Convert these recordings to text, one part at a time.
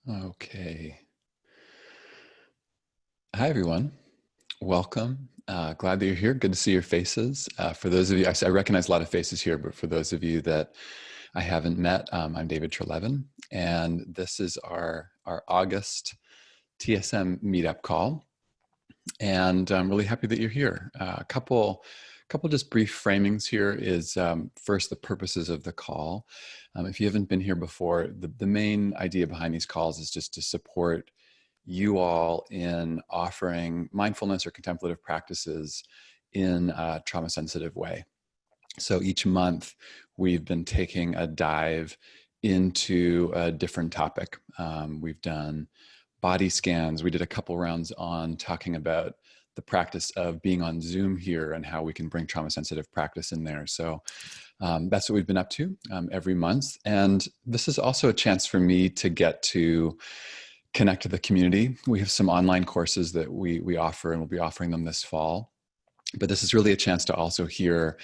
Okay. Hi, everyone. Welcome. Glad that you're here. Good to see your faces. For those of you, I recognize a lot of faces here, but for those of you that I haven't met, I'm David Trelevin, and this is our August TSM meetup call. And I'm really happy that you're here. A couple just brief framings here is first the purposes of the call. If you haven't been here before, the main idea behind these calls is just to support you all in offering mindfulness or contemplative practices in a trauma-sensitive way. So each month we've been taking a dive into a different topic. We've done body scans. We did a couple rounds on talking about the practice of being on Zoom here and how we can bring trauma-sensitive practice in there. So that's what we've been up to every month. And this is also a chance for me to get to connect to the community. We have some online courses that we offer, and we'll be offering them this fall. But this is really a chance to also hear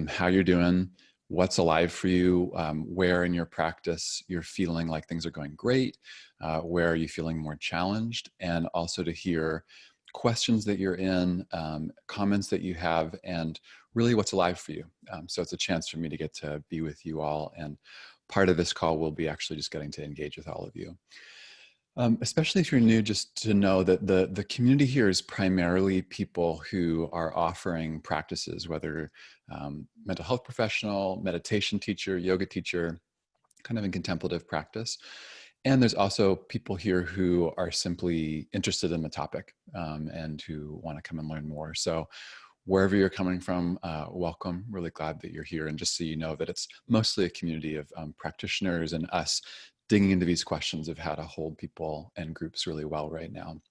how you're doing, what's alive for you, where in your practice you're feeling like things are going great, where are you feeling more challenged, and also to hear questions that you're in, comments that you have, and really what's alive for you. So it's a chance for me to get to be with you all, and part of this call will be actually just getting to engage with all of you. Especially if you're new, just to know that the community here is primarily people who are offering practices, whether mental health professional, meditation teacher, yoga teacher, kind of in contemplative practice. And there's also people here who are simply interested in the topic and who want to come and learn more. So wherever you're coming from, welcome. Really glad that you're here. And just so you know that it's mostly a community of practitioners and us digging into these questions of how to hold people and groups really well right now.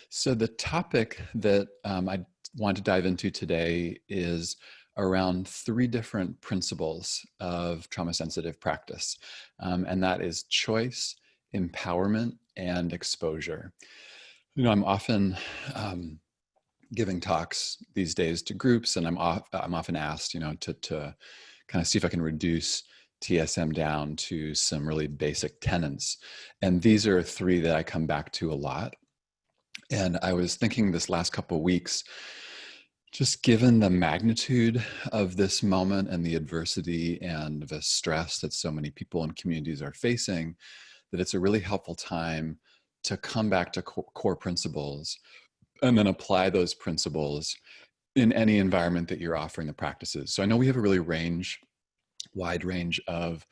So the topic that I want to dive into today is around three different principles of trauma-sensitive practice. And that is choice, empowerment, and exposure. You know, I'm often giving talks these days to groups, and I'm often asked, you know, to kind of see if I can reduce TSM down to some really basic tenets. And these are three that I come back to a lot. And I was thinking this last couple of weeks, just given the magnitude of this moment and the adversity and the stress that so many people and communities are facing, that it's a really helpful time to come back to core principles and then apply those principles in any environment that you're offering the practices. So I know we have a really wide range of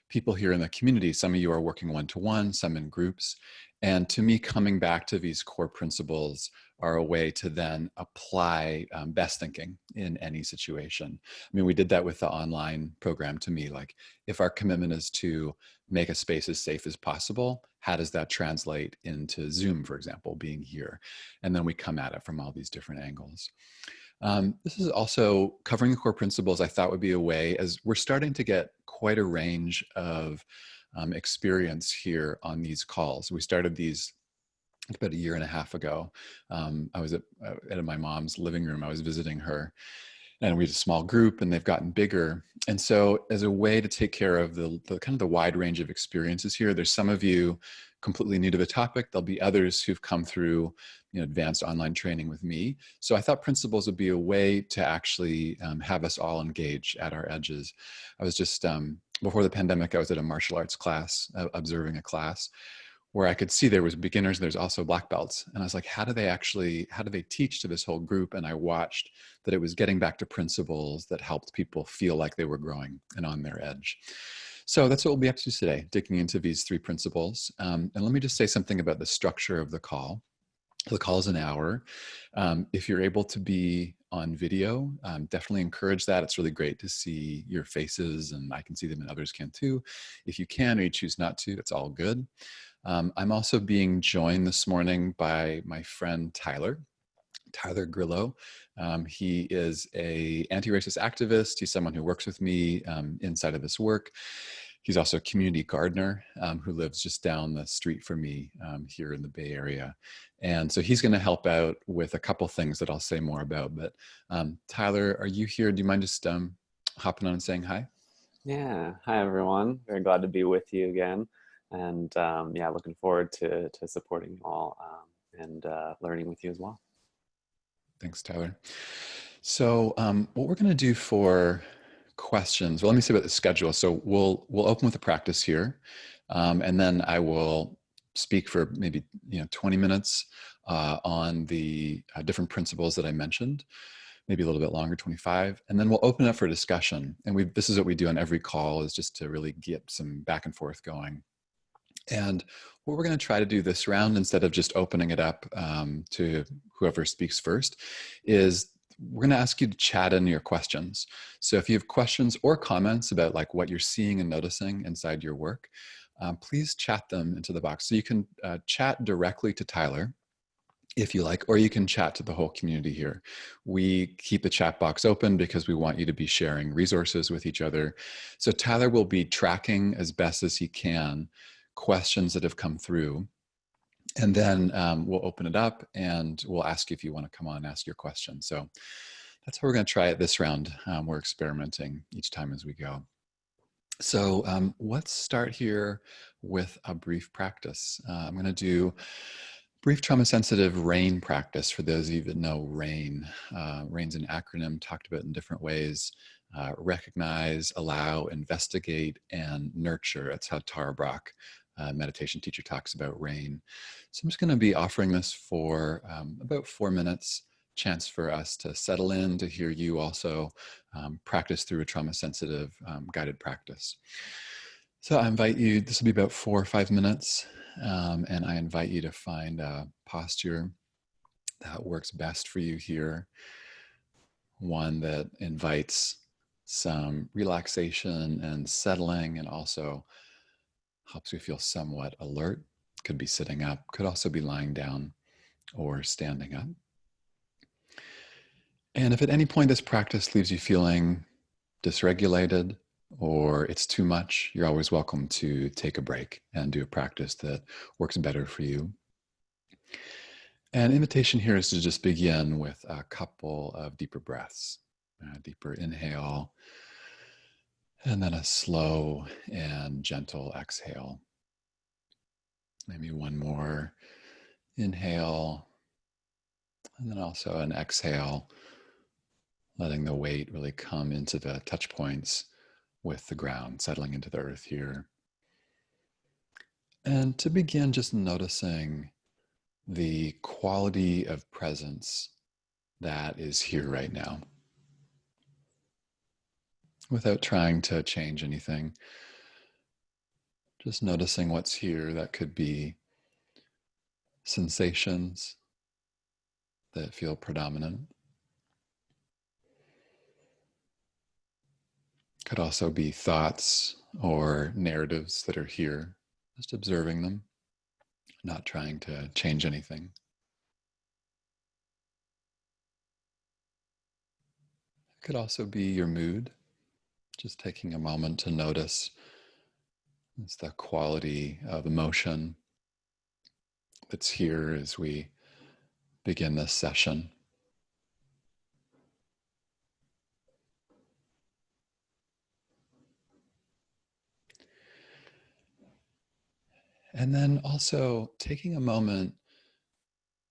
people here in the community. Some of you are working one-to-one, some in groups. And to me, coming back to these core principles are a way to then apply best thinking in any situation. I mean, we did that with the online program. To me, like, if our commitment is to make a space as safe as possible, how does that translate into Zoom, for example, being here? And then we come at it from all these different angles. This is also covering the core principles. I thought would be a way, as we're starting to get quite a range of experience here on these calls. We started these about a year and a half ago. I was at my mom's living room. I was visiting her, and we had a small group, and they've gotten bigger. And so as a way to take care of the kind of the wide range of experiences here, there's some of you completely new to the topic. There'll be others who've come through, you know, advanced online training with me. So I thought principles would be a way to actually have us all engage at our edges. I was just, before the pandemic, I was at a martial arts class, observing a class, where I could see there was beginners, there's also black belts. And I was like, how do they teach to this whole group? And I watched that it was getting back to principles that helped people feel like they were growing and on their edge. So that's what we'll be up to today, digging into these three principles. And let me just say something about the structure of the call. The call is an hour. If you're able to be on video, definitely encourage that. It's really great to see your faces, and I can see them and others can too. If you can or you choose not to, that's all good. I'm also being joined this morning by my friend Tyler Grillo. He is an anti-racist activist. He's someone who works with me inside of this work. He's also a community gardener who lives just down the street from me here in the Bay Area. And so he's going to help out with a couple things that I'll say more about. But Tyler, are you here? Do you mind just hopping on and saying hi? Yeah. Hi, everyone. Very glad to be with you again. And yeah, looking forward to supporting you all and learning with you as well. Thanks, Tyler. So, what we're going to do for questions, well, let me say about the schedule. So we'll open with a practice here, and then I will speak for maybe 20 minutes on the different principles that I mentioned, maybe a little bit longer, 25, and then we'll open up for discussion. And this is what we do on every call, is just to really get some back and forth going. And what we're going to try to do this round, instead of just opening it up to whoever speaks first, is we're going to ask you to chat in your questions. So if you have questions or comments about like what you're seeing and noticing inside your work, please chat them into the box. So you can chat directly to Tyler if you like, or you can chat to the whole community here. We keep the chat box open because we want you to be sharing resources with each other. So Tyler will be tracking as best as he can questions that have come through. And then we'll open it up and we'll ask you if you want to come on and ask your question. So that's how we're going to try it this round. We're experimenting each time as we go. So let's start here with a brief practice. I'm going to do brief trauma-sensitive RAIN practice for those of you that know RAIN. RAIN's an acronym talked about in different ways. Recognize, allow, investigate, and nurture. That's how Tara Brach, meditation teacher, talks about RAIN. So I'm just going to be offering this for about 4 minutes, chance for us to settle in, to hear you also practice through a trauma-sensitive guided practice. So I invite you, this will be about 4 or 5 minutes, and I invite you to find a posture that works best for you here, one that invites some relaxation and settling and also helps you feel somewhat alert. Could be sitting up, could also be lying down or standing up. And if at any point this practice leaves you feeling dysregulated or it's too much, you're always welcome to take a break and do a practice that works better for you. And invitation here is to just begin with a couple of deeper breaths. A deeper inhale, and then a slow and gentle exhale. Maybe one more inhale, and then also an exhale, letting the weight really come into the touch points with the ground, settling into the earth here. And to begin, just noticing the quality of presence that is here right now, without trying to change anything. Just noticing what's here. That could be sensations that feel predominant. Could also be thoughts or narratives that are here, just observing them, not trying to change anything. It could also be your mood, just taking a moment to notice it's the quality of emotion that's here as we begin this session. And then also taking a moment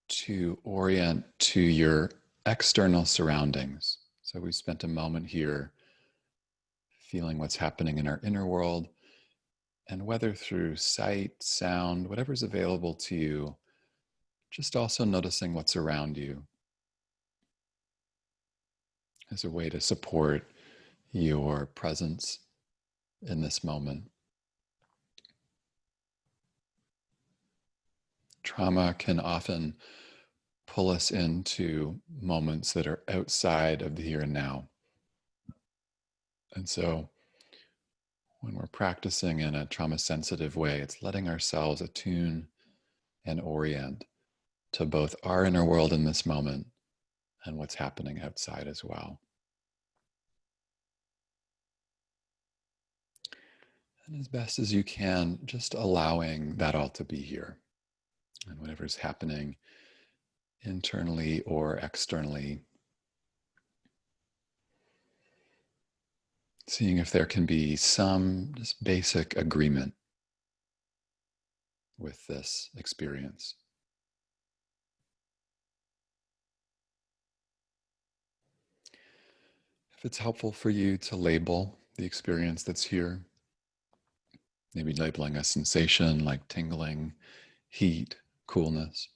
to orient to your external surroundings. So we spent a moment here feeling what's happening in our inner world, and whether through sight, sound, whatever's available to you, just also noticing what's around you as a way to support your presence in this moment. Trauma can often pull us into moments that are outside of the here and now. And so when we're practicing in a trauma sensitive way, it's letting ourselves attune and orient to both our inner world in this moment and what's happening outside as well. And as best as you can, just allowing that all to be here. And whatever's happening internally or externally, seeing if there can be some just basic agreement with this experience. If it's helpful for you to label the experience that's here, maybe labeling a sensation like tingling, heat, coolness,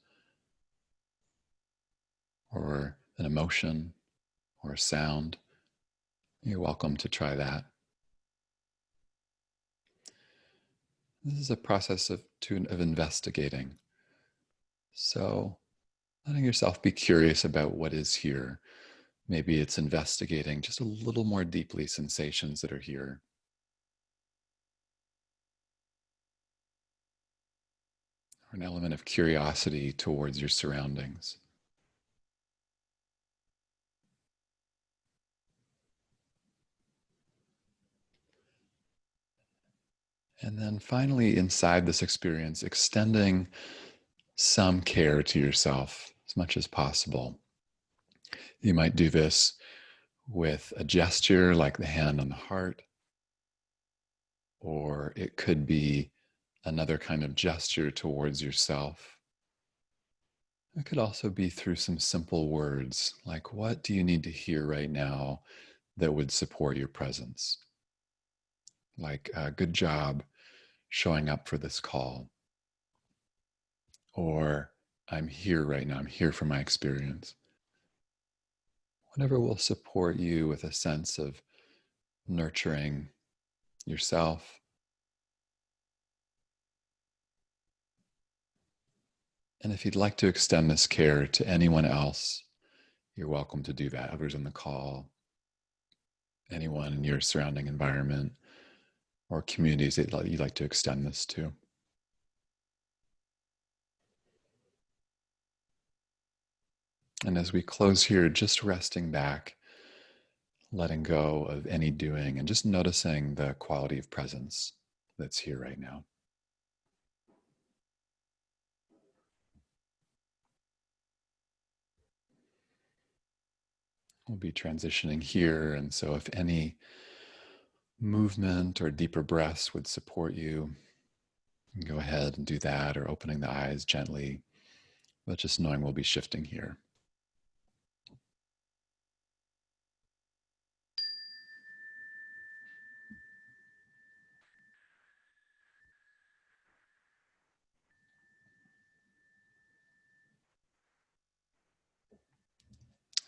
or an emotion or a sound, you're welcome to try that. This is a process of investigating. So letting yourself be curious about what is here. Maybe it's investigating just a little more deeply sensations that are here. Or an element of curiosity towards your surroundings. And then finally, inside this experience, extending some care to yourself as much as possible. You might do this with a gesture like the hand on the heart, or it could be another kind of gesture towards yourself. It could also be through some simple words like, what do you need to hear right now that would support your presence? Like, good job showing up for this call. Or, I'm here right now, I'm here for my experience. Whatever will support you with a sense of nurturing yourself. And if you'd like to extend this care to anyone else, you're welcome to do that. Others on the call, anyone in your surrounding environment, or communities that you'd like to extend this to. And as we close here, just resting back, letting go of any doing, and just noticing the quality of presence that's here right now. We'll be transitioning here, and so if any movement or deeper breaths would support you, go ahead and do that, or opening the eyes gently, but just knowing we'll be shifting here.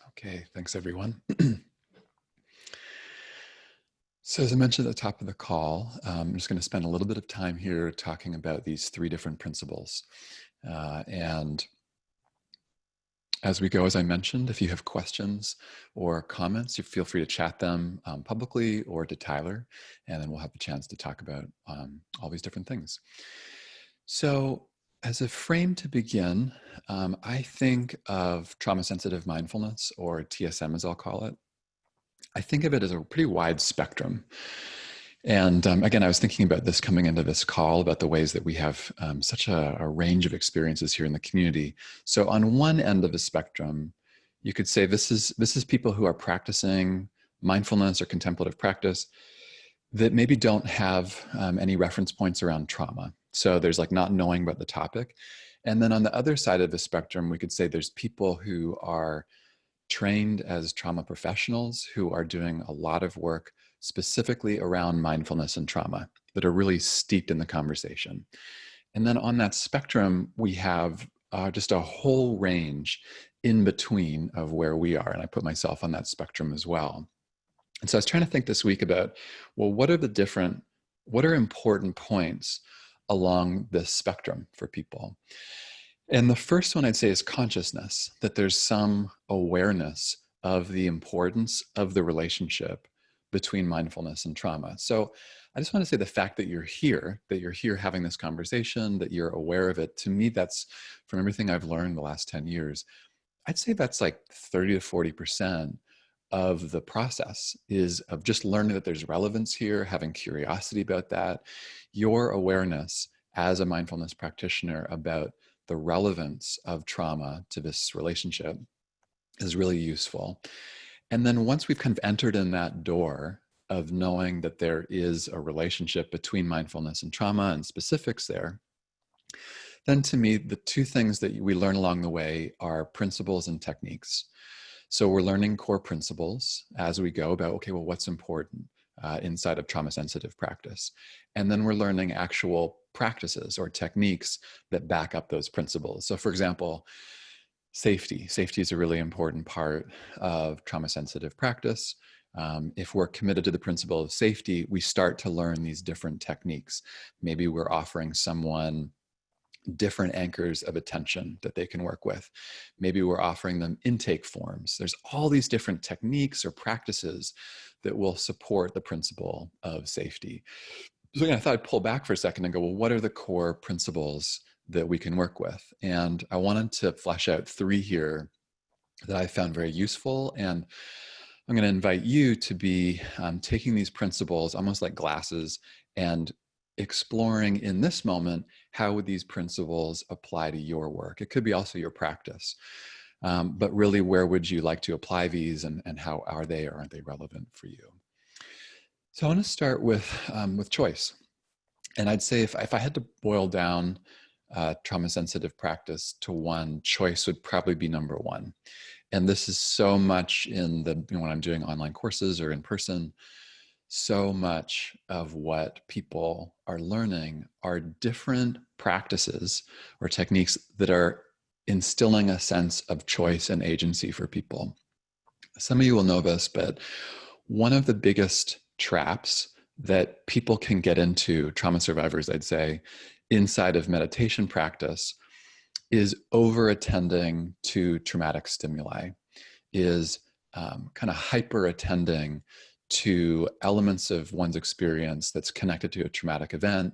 Okay, thanks everyone. So as I mentioned at the top of the call, I'm just going to spend a little bit of time here talking about these three different principles. And as we go, as I mentioned, if you have questions or comments, you feel free to chat them publicly or to Tyler, and then we'll have a chance to talk about all these different things. So as a frame to begin, I think of trauma-sensitive mindfulness, or TSM as I'll call it. I think of it as a pretty wide spectrum. And again, I was thinking about this coming into this call about the ways that we have such a range of experiences here in the community. So on one end of the spectrum, you could say this is people who are practicing mindfulness or contemplative practice that maybe don't have any reference points around trauma. So there's like not knowing about the topic. And then on the other side of the spectrum, we could say there's people who are trained as trauma professionals who are doing a lot of work specifically around mindfulness and trauma that are really steeped in the conversation. And then on that spectrum, we have just a whole range in between of where we are. And I put myself on that spectrum as well. And so I was trying to think this week about, well, what are important points along this spectrum for people? And the first one I'd say is consciousness, that there's some awareness of the importance of the relationship between mindfulness and trauma. So I just want to say the fact that you're here having this conversation, that you're aware of it, to me, that's, from everything I've learned the last 10 years, I'd say that's like 30 to 40% of the process is of just learning that there's relevance here, having curiosity about that, your awareness as a mindfulness practitioner about the relevance of trauma to this relationship is really useful. And then once we've kind of entered in that door of knowing that there is a relationship between mindfulness and trauma and specifics there, Then to me, the two things that we learn along the way are principles and techniques. So we're learning core principles as we go about, okay, well, what's important inside of trauma-sensitive practice? And then we're learning actual practices or techniques that back up those principles. So for example, safety. Safety is a really important part of trauma-sensitive practice. If we're committed to the principle of safety, we start to learn these different techniques. Maybe we're offering someone different anchors of attention that they can work with. Maybe we're offering them intake forms. There's all these different techniques or practices that will support the principle of safety. So again, I thought I'd pull back for a second and go, well, what are the core principles that we can work with? And I wanted to flesh out three here that I found very useful. And I'm going to invite you to be taking these principles almost like glasses and exploring in this moment, how would these principles apply to your work? It could be also your practice, but really where would you like to apply these, and how are they or aren't they relevant for you? So I want to start with choice. And I'd say if I had to boil down trauma-sensitive practice to one, choice would probably be number one. And this is so much in the, when I'm doing online courses or in person, so much of what people are learning are different practices or techniques that are instilling a sense of choice and agency for people. Some of you will know this, but one of the biggest traps that people can get into, trauma survivors, I'd say, inside of meditation practice is over attending to traumatic stimuli, is kind of hyper attending to elements of one's experience that's connected to a traumatic event,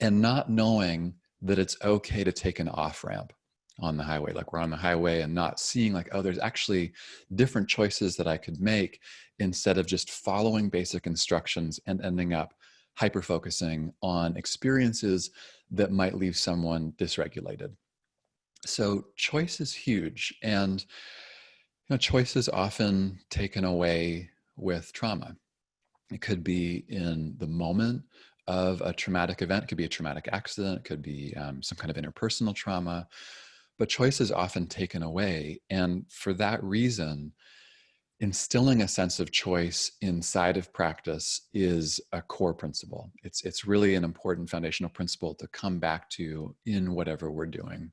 and not knowing that it's okay to take an off ramp on the highway. Like we're on the highway and not seeing like, oh, there's actually different choices that I could make instead of just following basic instructions and ending up hyper focusing on experiences that might leave someone dysregulated. So choice is huge. And choice is often taken away with trauma. It could be in the moment of a traumatic event. It could be a traumatic accident. It could be some kind of interpersonal trauma. But choice is often taken away. And for that reason, instilling a sense of choice inside of practice is a core principle. It's really an important foundational principle to come back to in whatever we're doing.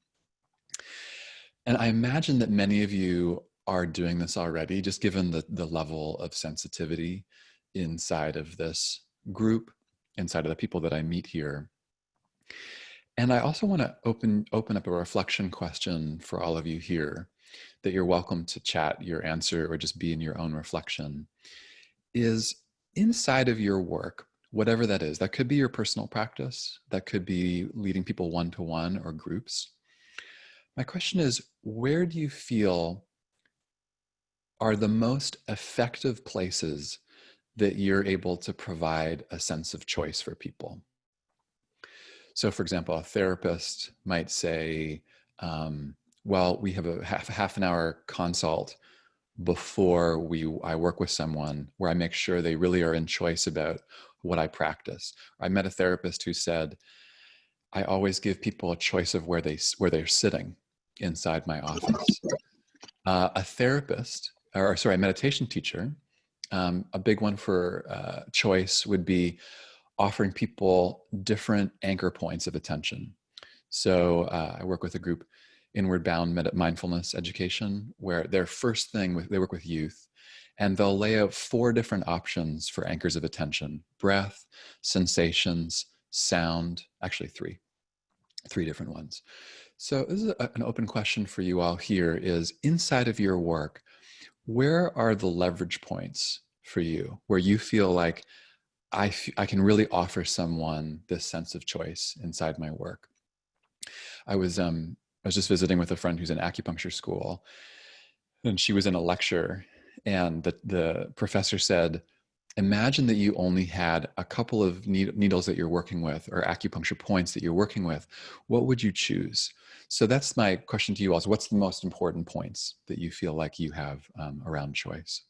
And I imagine that many of you are doing this already, just given the level of sensitivity inside of this group, inside of the people that I meet here. And I also want to open up a reflection question for all of you here, that you're welcome to chat your answer or just be in your own reflection, is inside of your work, whatever that is, that could be your personal practice, that could be leading people one-to-one or groups. My question is, where do you feel are the most effective places that you're able to provide a sense of choice for people? So for example, a therapist might say, well, we have a half an hour consult before I work with someone where I make sure they really are in choice about what I practice. I met a therapist who said, I always give people a choice of where they're sitting inside my office. A therapist, or sorry, a meditation teacher, a big one for choice would be offering people different anchor points of attention. So I work with a group, Inward Bound Mindfulness Education, where their first thing, they work with youth, and they'll lay out 4 different options for anchors of attention: breath, sensations, sound, actually 3 different ones. So this is an open question for you all here, is inside of your work, where are the leverage points for you where you feel like I can really offer someone this sense of choice inside my work? I was just visiting with a friend who's in acupuncture school, and she was in a lecture, and the professor said, imagine that you only had a couple of needles that you're working with, or acupuncture points that you're working with. What would you choose? So that's my question to you all, is what's the most important points that you feel like you have around choice?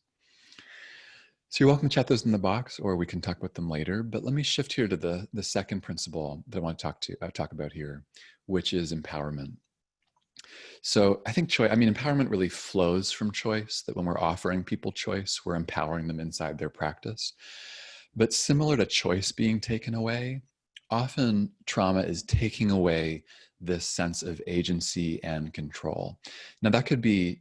So you're welcome to chat those in the box, or we can talk about them later. But let me shift here to the second principle that I want to talk about here, which is empowerment. So I think choice, I mean, empowerment really flows from choice, that when we're offering people choice, we're empowering them inside their practice. But similar to choice being taken away, often trauma is taking away this sense of agency and control. Now, that could be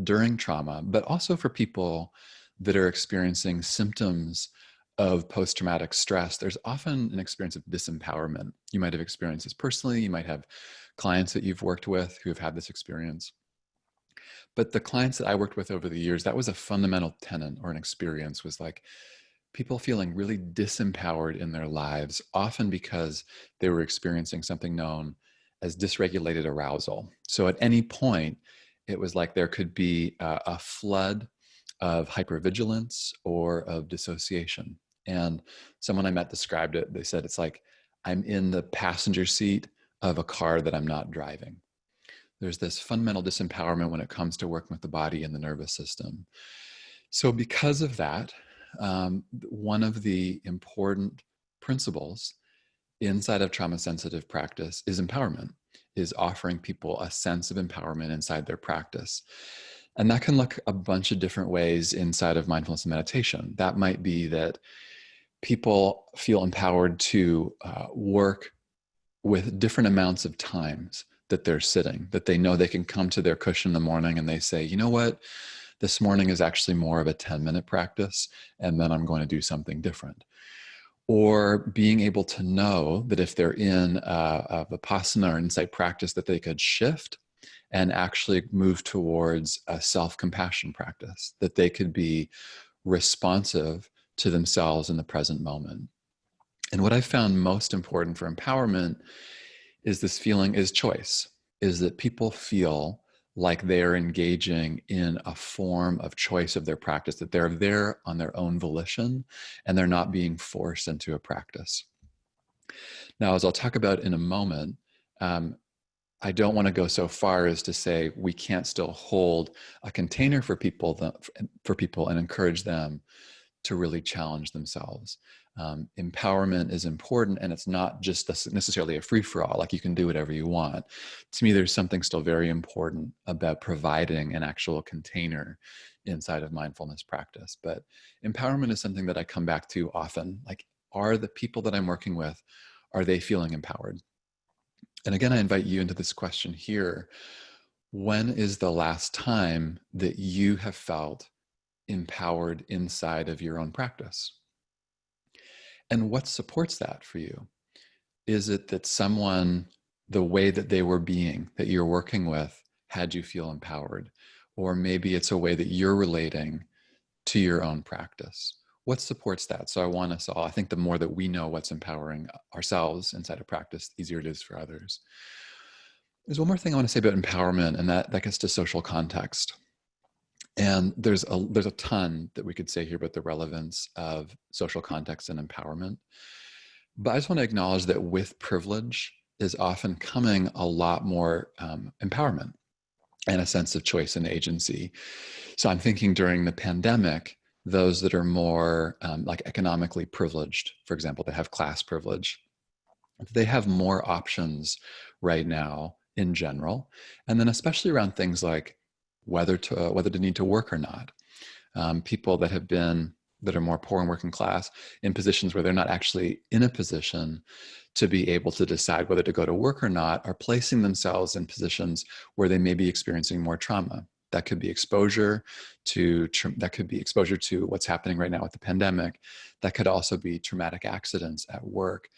during trauma, but also for people that are experiencing symptoms of post traumatic stress. There's often an experience of disempowerment. You might have experienced this personally, you might have clients that you've worked with who have had this experience. But the clients that I worked with over the years, that was a fundamental tenet or an experience, was like people feeling really disempowered in their lives, often because they were experiencing something known as dysregulated arousal. So at any point, it was like there could be a flood of hypervigilance or of dissociation. And someone I met described it. They said it's like I'm in the passenger seat of a car that I'm not driving. There's this fundamental disempowerment when it comes to working with the body and the nervous system. So, because of that, one of the important principles inside of trauma sensitive practice is empowerment, is offering people a sense of empowerment inside their practice. And that can look a bunch of different ways inside of mindfulness and meditation. That might be that people feel empowered to work with different amounts of times that they're sitting, that they know they can come to their cushion in the morning and they say, you know what, this morning is actually more of a 10-minute practice, and then I'm going to do something different. Or being able to know that if they're in a Vipassana or insight practice, that they could shift and actually move towards a self-compassion practice, that they could be responsive to themselves in the present moment. And what I found most important for empowerment is this feeling is choice, is that people feel like they're engaging in a form of choice of their practice, that they're there on their own volition and they're not being forced into a practice. Now, as I'll talk about in a moment, I don't want to go so far as to say we can't still hold a container for people and encourage them to really challenge themselves. Empowerment is important, and it's not just necessarily a free-for-all, like you can do whatever you want. To me, there's something still very important about providing an actual container inside of mindfulness practice. But empowerment is something that I come back to often. Like, are the people that I'm working with, are they feeling empowered? And again, I invite you into this question here. When is the last time that you have felt empowered inside of your own practice? And what supports that for you? Is it that someone, the way that they were being, that you're working with, had you feel empowered? Or maybe it's a way that you're relating to your own practice. What supports that? So I want us all, I think the more that we know what's empowering ourselves inside of practice, the easier it is for others. There's one more thing I want to say about empowerment, and that gets to social context. And there's a ton that we could say here about the relevance of social context and empowerment. But I just want to acknowledge that with privilege is often coming a lot more empowerment and a sense of choice and agency. So I'm thinking during the pandemic, those that are more like economically privileged, for example, that have class privilege, they have more options right now in general. And then especially around things like whether to need to work or not. People that are more poor and working class in positions where they're not actually in a position to be able to decide whether to go to work or not are placing themselves in positions where they may be experiencing more trauma. That could be exposure to what's happening right now with the pandemic. That could also be traumatic accidents at work.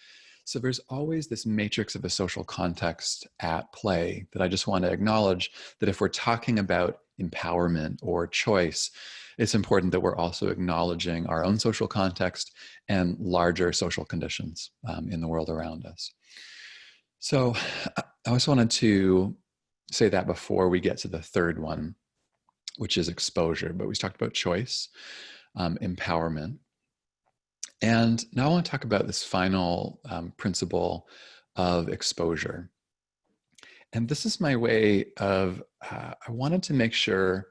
So there's always this matrix of a social context at play that I just want to acknowledge, that if we're talking about empowerment or choice, it's important that we're also acknowledging our own social context and larger social conditions in the world around us. So I also wanted to say that before we get to the third one, which is exposure. But we talked about choice, empowerment. And now I want to talk about this final principle of exposure. And this is my way of, I wanted to make sure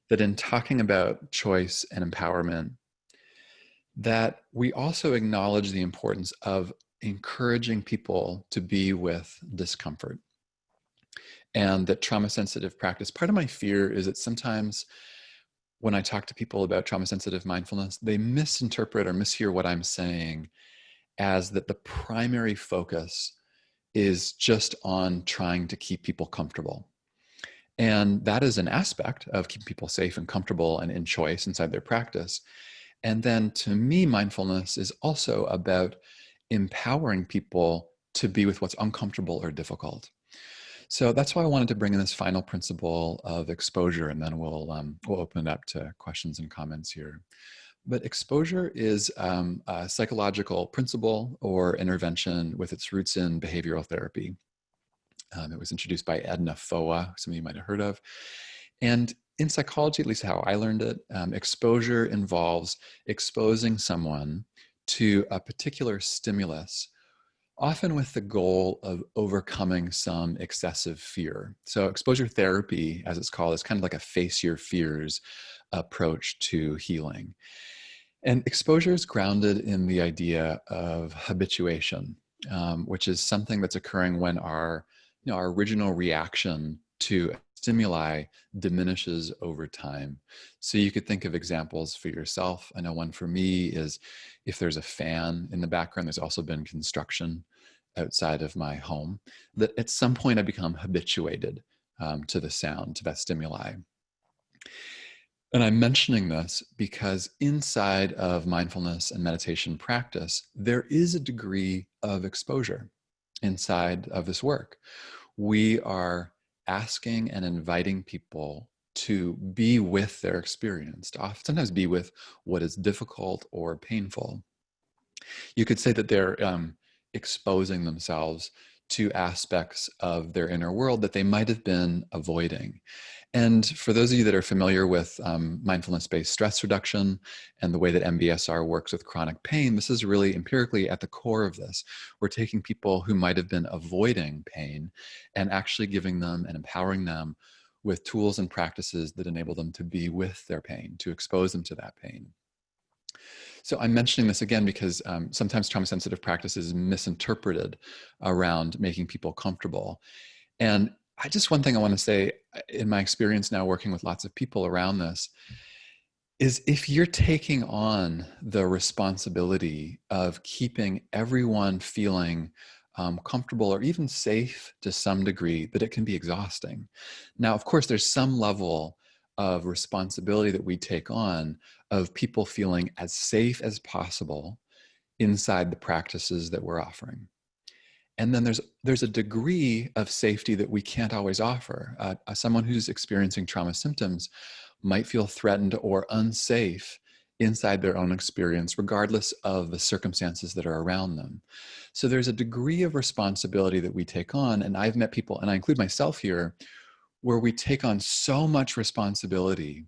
that in talking about choice and empowerment, that we also acknowledge the importance of encouraging people to be with discomfort. And that trauma sensitive practice, part of my fear is that sometimes when I talk to people about trauma sensitive mindfulness, they misinterpret or mishear what I'm saying as that the primary focus is just on trying to keep people comfortable. And that is an aspect of keeping people safe and comfortable and in choice inside their practice. And then to me, mindfulness is also about empowering people to be with what's uncomfortable or difficult. So that's why I wanted to bring in this final principle of exposure, and then we'll open it up to questions and comments here. But exposure is a psychological principle or intervention with its roots in behavioral therapy. It was introduced by Edna Foa, some of you might have heard of. And in psychology, at least how I learned it, exposure involves exposing someone to a particular stimulus, often with the goal of overcoming some excessive fear. So exposure therapy, as it's called, is kind of like a face your fears approach to healing. And exposure is grounded in the idea of habituation, which is something that's occurring when our original reaction to stimuli diminishes over time. So you could think of examples for yourself. I know one for me is if there's a fan in the background, there's also been construction outside of my home, that at some point I become habituated to the sound, to that stimuli. And I'm mentioning this because inside of mindfulness and meditation practice, there is a degree of exposure inside of this work. We are asking and inviting people to be with their experience, to sometimes be with what is difficult or painful. You could say that they're exposing themselves to aspects of their inner world that they might have been avoiding. And for those of you that are familiar with mindfulness-based stress reduction and the way that MBSR works with chronic pain, this is really empirically at the core of this. We're taking people who might have been avoiding pain and actually giving them and empowering them with tools and practices that enable them to be with their pain, to expose them to that pain. So I'm mentioning this again because sometimes trauma-sensitive practice is misinterpreted around making people comfortable. And one thing I want to say in my experience now working with lots of people around this is if you're taking on the responsibility of keeping everyone feeling comfortable or even safe to some degree, that it can be exhausting. Now, of course, there's some level of responsibility that we take on of people feeling as safe as possible inside the practices that we're offering. And then there's a degree of safety that we can't always offer. Someone who's experiencing trauma symptoms might feel threatened or unsafe inside their own experience, regardless of the circumstances that are around them. So there's a degree of responsibility that we take on, and I've met people, and I include myself here, where we take on so much responsibility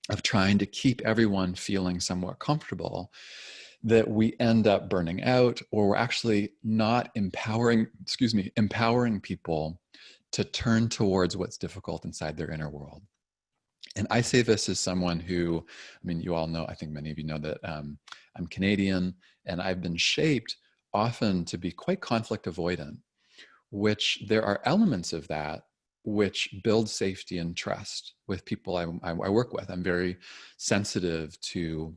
of trying to keep everyone feeling somewhat comfortable that we end up burning out, or we're actually not empowering people to turn towards what's difficult inside their inner world. And I say this as someone who, I mean, you all know, I think many of you know that I'm Canadian, and I've been shaped often to be quite conflict avoidant, which there are elements of that which build safety and trust with people I work with. I'm very sensitive to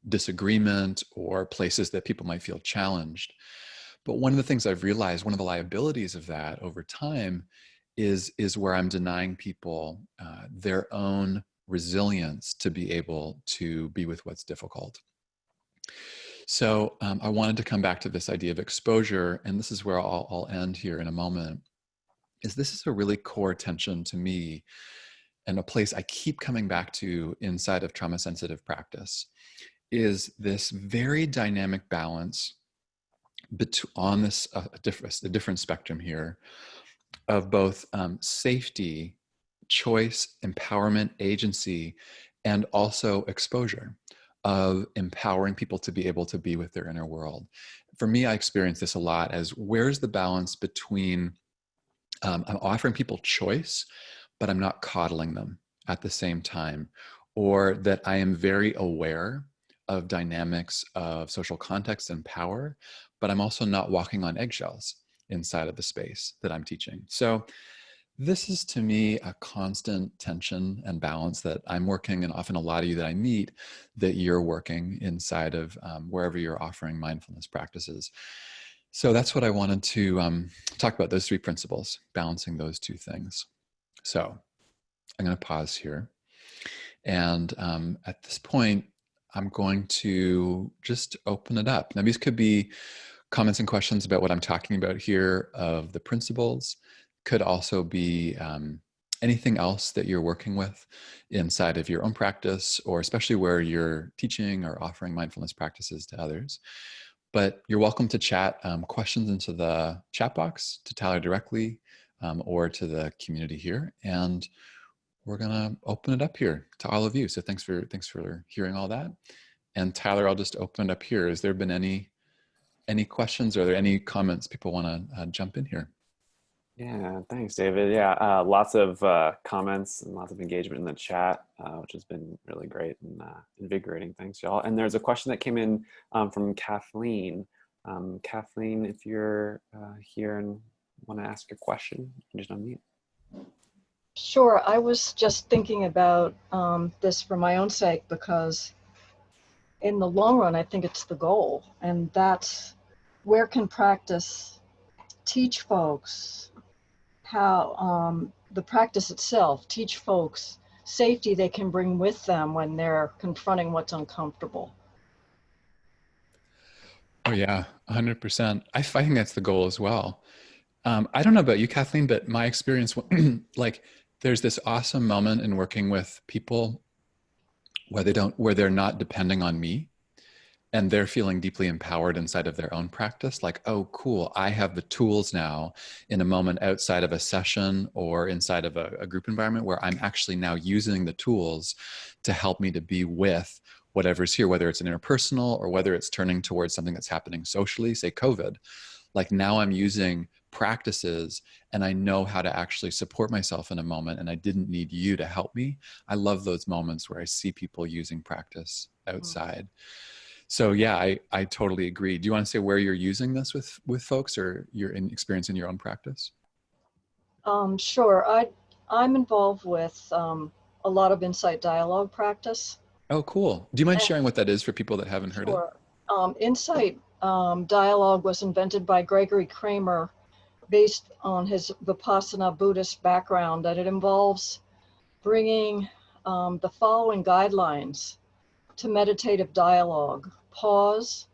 disagreement or places that people might feel challenged. But one of the things I've realized, one of the liabilities of that over time is where I'm denying people their own resilience to be able to be with what's difficult. So I wanted to come back to this idea of exposure, and this is where I'll end here in a moment, is this is a really core tension to me and a place I keep coming back to inside of trauma-sensitive practice, is this very dynamic balance on this a different spectrum here of both safety, choice, empowerment, agency, and also exposure, of empowering people to be able to be with their inner world. For me, I experience this a lot as where's the balance between I'm offering people choice, but I'm not coddling them at the same time, or that I am very aware of dynamics of social context and power, but I'm also not walking on eggshells inside of the space that I'm teaching. So this is to me a constant tension and balance that I'm working, and often a lot of you that I meet that you're working inside of wherever you're offering mindfulness practices. So that's what I wanted to talk about, those three principles, balancing those two things. So I'm going to pause here. And at this point, I'm going to just open it up. Now, these could be comments and questions about what I'm talking about here of the principles, could also be anything else that you're working with inside of your own practice, or especially where you're teaching or offering mindfulness practices to others. But you're welcome to chat questions into the chat box to Tyler directly, or to the community here. And we're gonna open it up here to all of you. So thanks for hearing all that. And Tyler, I'll just open it up here. Has there been any questions? Or are there any comments people want to jump in here? Yeah, thanks, David. Yeah, lots of comments and lots of engagement in the chat, which has been really great and invigorating. Thanks, y'all. And there's a question that came in from Kathleen. Kathleen, if you're here and want to ask a question, you can just unmute. Sure. I was just thinking about this for my own sake, because in the long run, I think it's the goal. And that's where can practice teach folks how the practice itself, teach folks safety they can bring with them when they're confronting what's uncomfortable. Oh yeah, 100%. I think that's the goal as well. I don't know about you, Kathleen, but my experience, like, there's this awesome moment in working with people where they're not depending on me, and they're feeling deeply empowered inside of their own practice. Like, oh, cool, I have the tools now in a moment outside of a session or inside of a group environment where I'm actually now using the tools to help me to be with whatever's here, whether it's an interpersonal or whether it's turning towards something that's happening socially, say COVID. Like, now I'm using practices and I know how to actually support myself in a moment, and I didn't need you to help me. I love those moments where I see people using practice outside. So yeah, I totally agree. Do you want to say where you're using this with folks, or your experience in your own practice? Sure. I'm involved with a lot of insight dialogue practice. Oh, cool. Do you mind And sharing what that is for people that haven't heard it? sure. Insight dialogue was invented by Gregory Kramer based on his Vipassana Buddhist background, that it involves bringing the following guidelines to meditative dialogue: pause,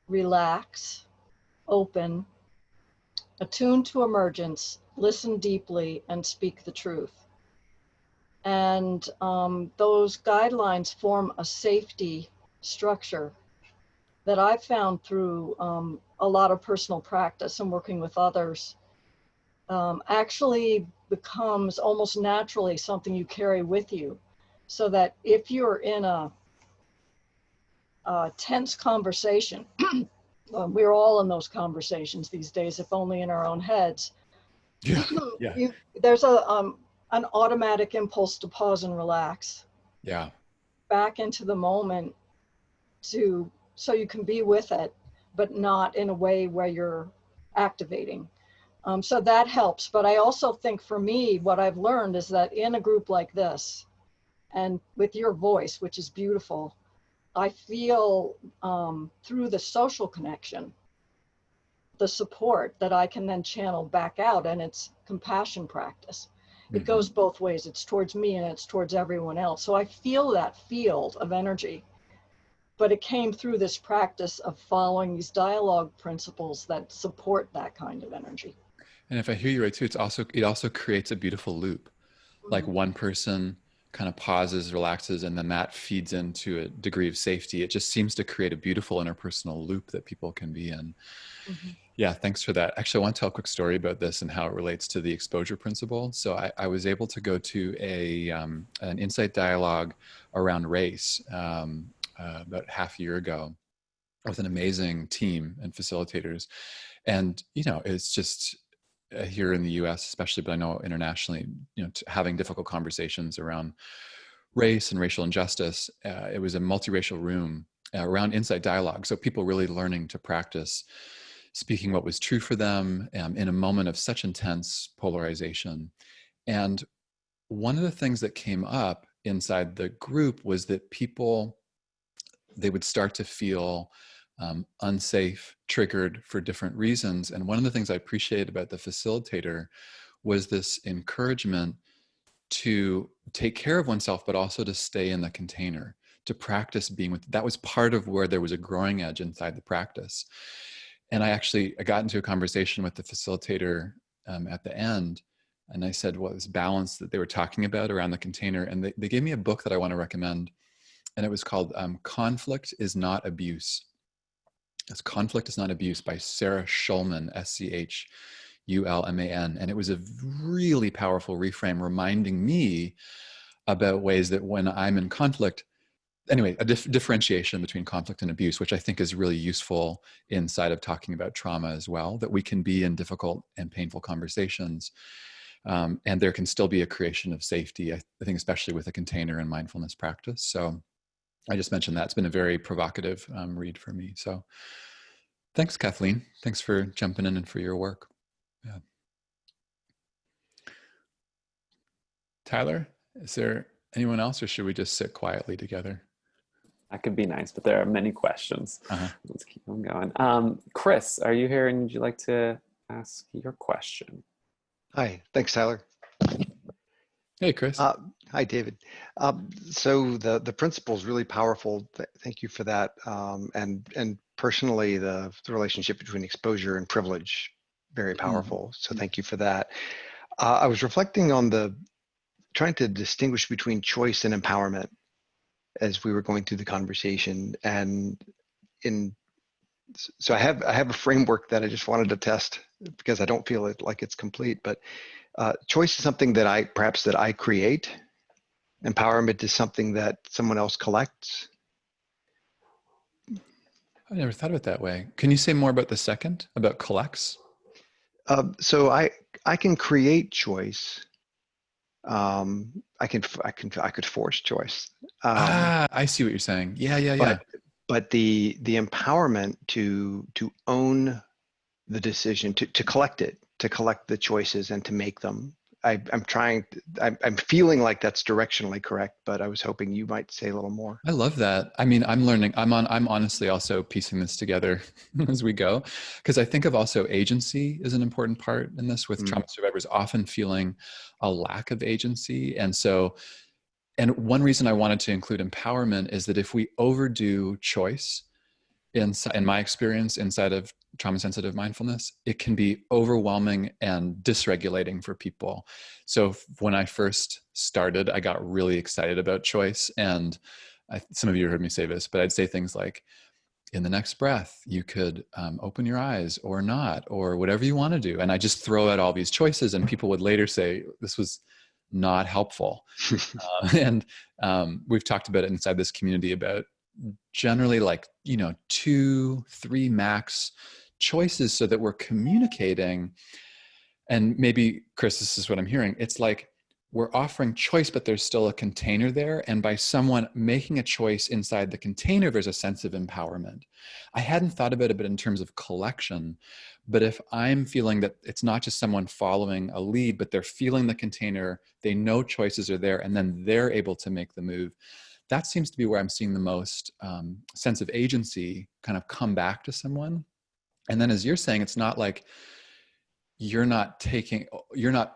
relax, open, attune to emergence, listen deeply, and speak the truth. And those guidelines form a safety structure that I've found through a lot of personal practice and working with others, actually becomes almost naturally something you carry with you. So that if you're in a tense conversation, we're all in those conversations these days, if only in our own heads, Yeah, yeah, there's an automatic impulse to pause and relax yeah. back into the moment, so you can be with it, but not in a way where you're activating. So that helps. But I also think for me, what I've learned is that in a group like this, and with your voice, which is beautiful, I feel through the social connection, the support that I can then channel back out, and it's compassion practice. It goes both ways. It's towards me and it's towards everyone else. So I feel that field of energy, but it came through this practice of following these dialogue principles that support that kind of energy. And if I hear you right too, it also creates a beautiful loop. Like, one person kind of pauses, relaxes, and then that feeds into a degree of safety. It just seems to create a beautiful interpersonal loop that people can be in. Mm-hmm. Yeah, thanks for that. Actually, I want to tell a quick story about this and how it relates to the exposure principle. So I was able to go to an insight dialogue around race about half a year ago with an amazing team and facilitators. And, it's just here in the US, especially, but I know internationally, having difficult conversations around race and racial injustice. It was a multiracial room. around insight dialogue. So people really learning to practice speaking what was true for them in a moment of such intense polarization. And one of the things that came up inside the group was that people, they would start to feel unsafe, triggered for different reasons. And one of the things I appreciated about the facilitator was this encouragement to take care of oneself, but also to stay in the container, to practice being with. That was part of where there was a growing edge inside the practice. And I got into a conversation with the facilitator at the end, and I said, what was balance that they were talking about around the container? And they gave me a book that I want to recommend, and it was called Conflict is Not Abuse. It's Conflict is Not Abuse by Sarah Schulman, Schulman. And it was a really powerful reframe reminding me about ways that when I'm in conflict, anyway, a differentiation between conflict and abuse, which I think is really useful inside of talking about trauma as well, that we can be in difficult and painful conversations. And there can still be a creation of safety, I think, especially with a container and mindfulness practice. So I just mentioned that. It's been a very provocative read for me. So thanks, Kathleen. Thanks for jumping in and for your work. Yeah. Tyler, is there anyone else, or should we just sit quietly together? That could be nice, but there are many questions. Let's keep on going. Chris, are you here, and would you like to ask your question? Hi, thanks, Tyler. Hey, Chris. Hi, David. So the principle is really powerful. Thank you for that. And personally, the relationship between exposure and privilege, very powerful. So thank you for that. I was reflecting on trying to distinguish between choice and empowerment as we were going through the conversation. And so I have a framework that I just wanted to test because I don't feel like it's complete, but choice is something that I create. Empowerment is something that someone else collects. I never thought of it that way. Can you say more about the second, about collects? So I can create choice. I could force choice. I see what you're saying. Yeah. But the empowerment to own the decision, to collect it, to collect the choices and to make them. I'm feeling like that's directionally correct, but I was hoping you might say a little more. I love that. I mean, I'm learning. I'm honestly also piecing this together as we go, because I think of also agency is an important part in this, with trauma survivors often feeling a lack of agency. And one reason I wanted to include empowerment is that if we overdo choice, in my experience inside of trauma-sensitive mindfulness, it can be overwhelming and dysregulating for people. So when I first started, I got really excited about choice. And some of you heard me say this, but I'd say things like, in the next breath, you could open your eyes or not, or whatever you want to do. And I just throw out all these choices, and people would later say, this was not helpful. And we've talked about it inside this community about generally 2-3 max choices so that we're communicating. And maybe, Chris, this is what I'm hearing. It's like we're offering choice, but there's still a container there. And by someone making a choice inside the container, there's a sense of empowerment. I hadn't thought about it, but in terms of collection. But if I'm feeling that it's not just someone following a lead, but they're feeling the container, they know choices are there, and then they're able to make the move. That seems to be where I'm seeing the most sense of agency kind of come back to someone. And then, as you're saying, it's not like you're not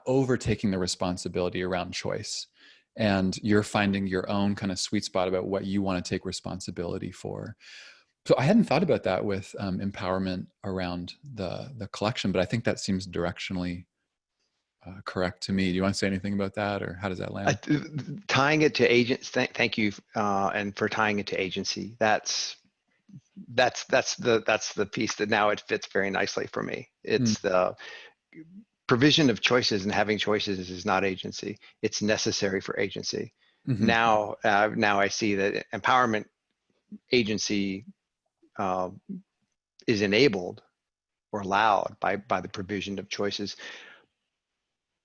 overtaking the responsibility around choice, and you're finding your own kind of sweet spot about what you want to take responsibility for. So I hadn't thought about that with empowerment around the collection, but I think that seems directionally correct to me. Do you want to say anything about that, or how does that land? Tying it to agents. Thank you, and for tying it to agency. That's the piece that now it fits very nicely for me. It's the provision of choices, and having choices is not agency. It's necessary for agency. Now I see that empowerment agency is enabled or allowed by the provision of choices.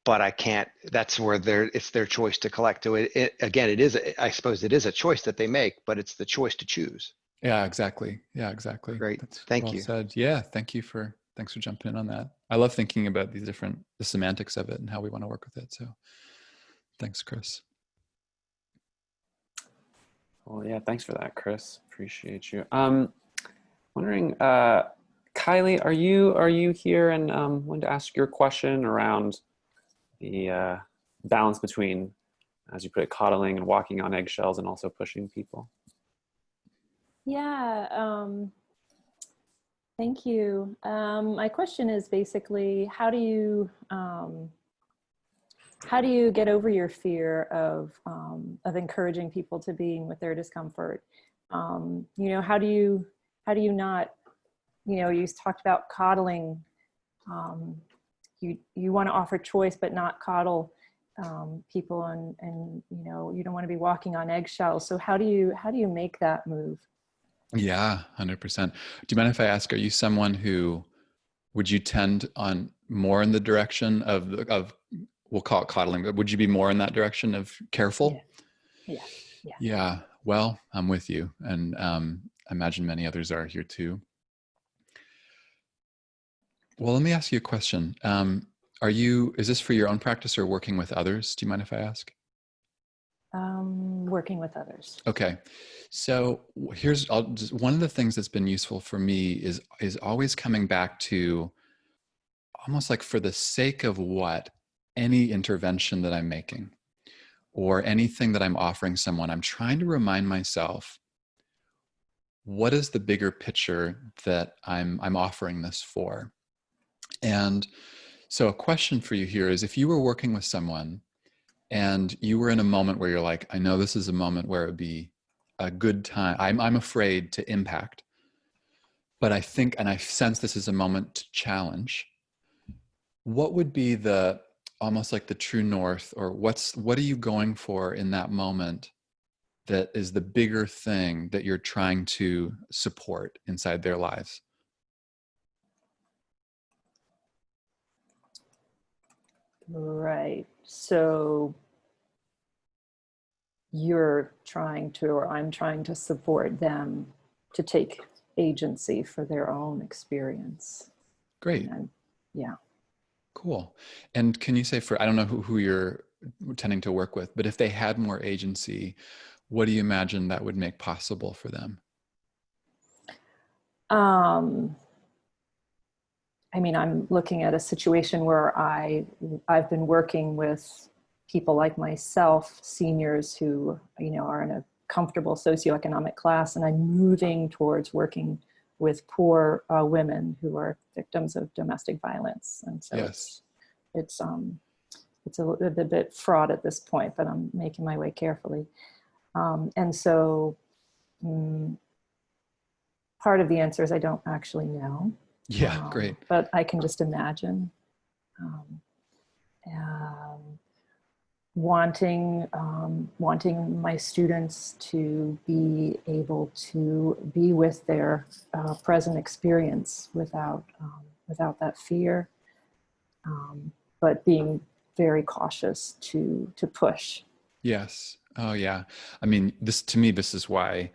But I can't. That's where it's their choice to collect. So again, I suppose it is a choice that they make, but it's the choice to choose. Yeah, exactly. Yeah, exactly. Great. That's Thank well you. said. Yeah, thanks for jumping in on that. I love thinking about the semantics of it and how we want to work with it. So thanks, Chris. Well, yeah, thanks for that, Chris. Appreciate you. Wondering, Kylie, are you here? And wanted to ask your question around the balance between, as you put it, coddling and walking on eggshells, and also pushing people. Yeah, thank you. My question is basically, how do you get over your fear of encouraging people to being with their discomfort? How do you not, you talked about coddling. You want to offer choice, but not coddle people, and you don't want to be walking on eggshells. So how do you make that move? Yeah, 100%. Do you mind if I ask, are you someone who would you tend on more in the direction of we'll call it coddling, but would you be more in that direction of Yeah, careful? yeah, yeah. Yeah, well, I'm with you. And I imagine many others are here too. Well, let me ask you a question. Is this for your own practice or working with others? Do you mind if I ask? Working with others. Okay. So one of the things that's been useful for me is always coming back to almost like for the sake of what any intervention that I'm making or anything that I'm offering someone, I'm trying to remind myself, what is the bigger picture that I'm offering this for? And so a question for you here is, if you were working with someone and you were in a moment where you're like, I know this is a moment where it would be a good time. I'm afraid to impact, but I think, and I sense this is a moment to challenge. What would be almost like the true north, or what are you going for in that moment that is the bigger thing that you're trying to support inside their lives? Right. So you're trying to, or I'm trying to support them to take agency for their own experience. Great. Yeah. Cool. And can you say, I don't know who you're tending to work with, but if they had more agency, what do you imagine that would make possible for them? I mean, I'm looking at a situation where I've been working with people like myself, seniors who, are in a comfortable socioeconomic class, and I'm moving towards working with poor women who are victims of domestic violence. And so Yes. it's a bit fraught at this point, but I'm making my way carefully. And so part of the answer is I don't actually know. Yeah, great. But I can just imagine wanting my students to be able to be with their present experience without that fear, but being very cautious to push. Yes. Oh, yeah. I mean, to me, this is why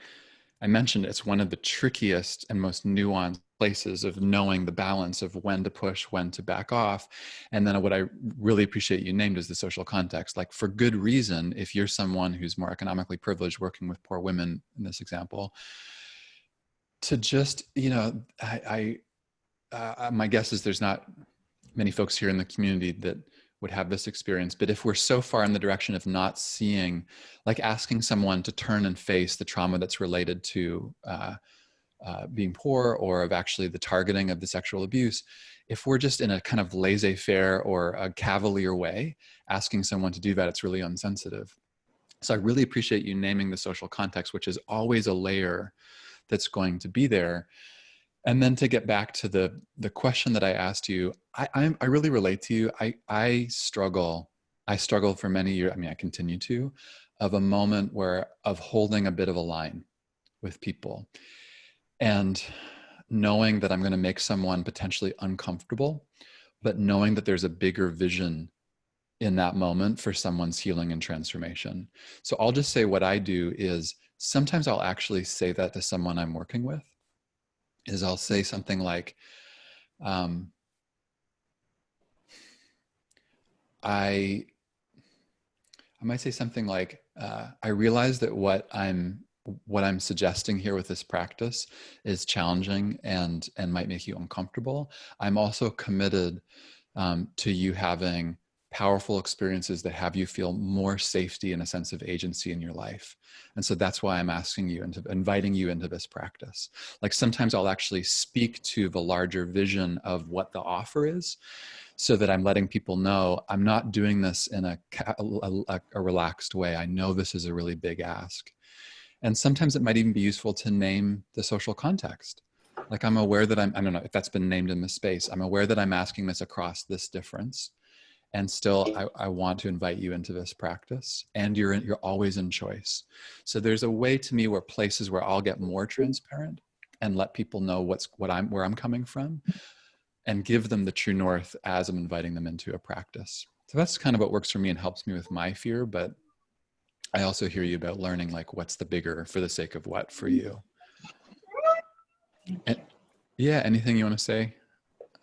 I mentioned it's one of the trickiest and most nuanced places of knowing the balance of when to push, when to back off. And then what I really appreciate you named is the social context. Like, for good reason, if you're someone who's more economically privileged working with poor women in this example, to just, my guess is there's not many folks here in the community that would have this experience. But if we're so far in the direction of not seeing, like asking someone to turn and face the trauma that's related to being poor, or of actually the targeting of the sexual abuse, if we're just in a kind of laissez-faire or a cavalier way, asking someone to do that, it's really insensitive. So I really appreciate you naming the social context, which is always a layer that's going to be there. And then to get back to the question that I asked you, I really relate to you. I struggle for many years. I mean, I continue to, of a moment of holding a bit of a line with people, and knowing that I'm going to make someone potentially uncomfortable, but knowing that there's a bigger vision in that moment for someone's healing and transformation. So I'll just say what I do is sometimes I'll actually say that to someone I'm working with, is I'll say something like, um, I might say something like, I realize that what I'm suggesting here with this practice is challenging and might make you uncomfortable. I'm also committed to you having powerful experiences that have you feel more safety and a sense of agency in your life. And so that's why I'm asking you and inviting you into this practice. Like sometimes I'll actually speak to the larger vision of what the offer is, so that I'm letting people know I'm not doing this in a relaxed way. I know this is a really big ask. And sometimes it might even be useful to name the social context. Like I'm aware that I don't know if that's been named in the space. I'm aware that I'm asking this across this difference. And still, I want to invite you into this practice. And you're always in choice. So there's a way to me where places where I'll get more transparent and let people know where I'm coming from, and give them the true north as I'm inviting them into a practice. So that's kind of what works for me and helps me with my fear. But I also hear you about learning, like, what's the bigger for the sake of what for you. And, yeah, anything you want to say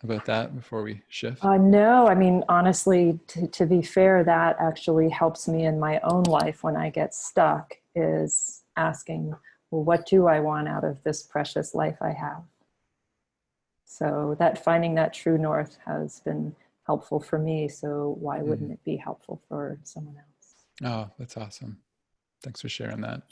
about that before we shift? No, I mean, honestly, to be fair, that actually helps me in my own life when I get stuck, is asking, well, what do I want out of this precious life I have? So that finding that true north has been helpful for me. So why wouldn't it be helpful for someone else? Oh, that's awesome. Thanks for sharing that.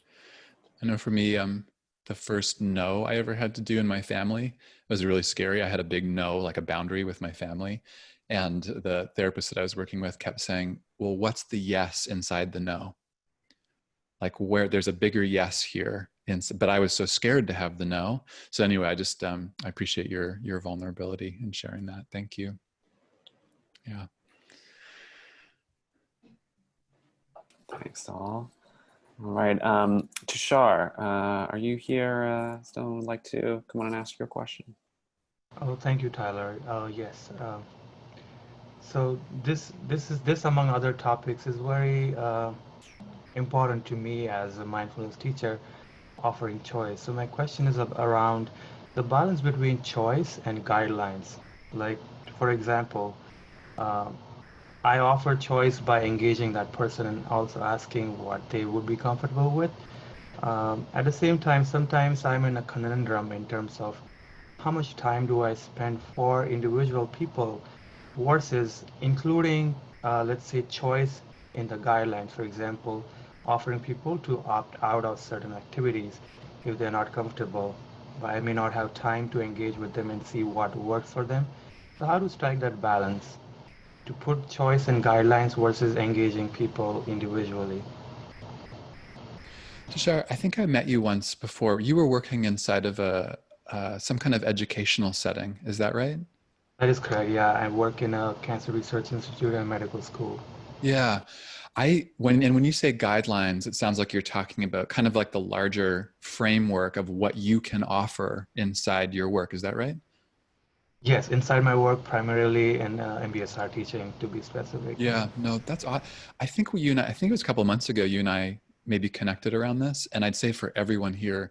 I know for me, the first no I ever had to do in my family was really scary. I had a big no, like a boundary with my family. And the therapist that I was working with kept saying, well, what's the yes inside the no? Like where there's a bigger yes here. But I was so scared to have the no. So anyway, I appreciate your vulnerability in sharing that. Thank you. Yeah. Thanks, all. All right, Tushar, are you here? Still would like to come on and ask your question? Oh, thank you, Tyler. Yes. So this among other topics is very important to me as a mindfulness teacher, offering choice. So my question is around the balance between choice and guidelines. Like, for example, um, I offer choice by engaging that person and also asking what they would be comfortable with. At the same time, sometimes I'm in a conundrum in terms of how much time do I spend for individual people versus including, let's say, choice in the guidelines. For example, offering people to opt out of certain activities if they're not comfortable. But I may not have time to engage with them and see what works for them. So how to strike that balance to put choice and guidelines versus engaging people individually? Tushar, I think I met you once before. You were working inside of some kind of educational setting. Is that right? That is correct. Yeah, I work in a cancer research institute and medical school. Yeah. When you say guidelines, it sounds like you're talking about kind of like the larger framework of what you can offer inside your work. Is that right? Yes, inside my work, primarily in MBSR teaching, to be specific. Yeah, no, that's odd. I think I think it was a couple of months ago, you and I maybe connected around this. And I'd say for everyone here,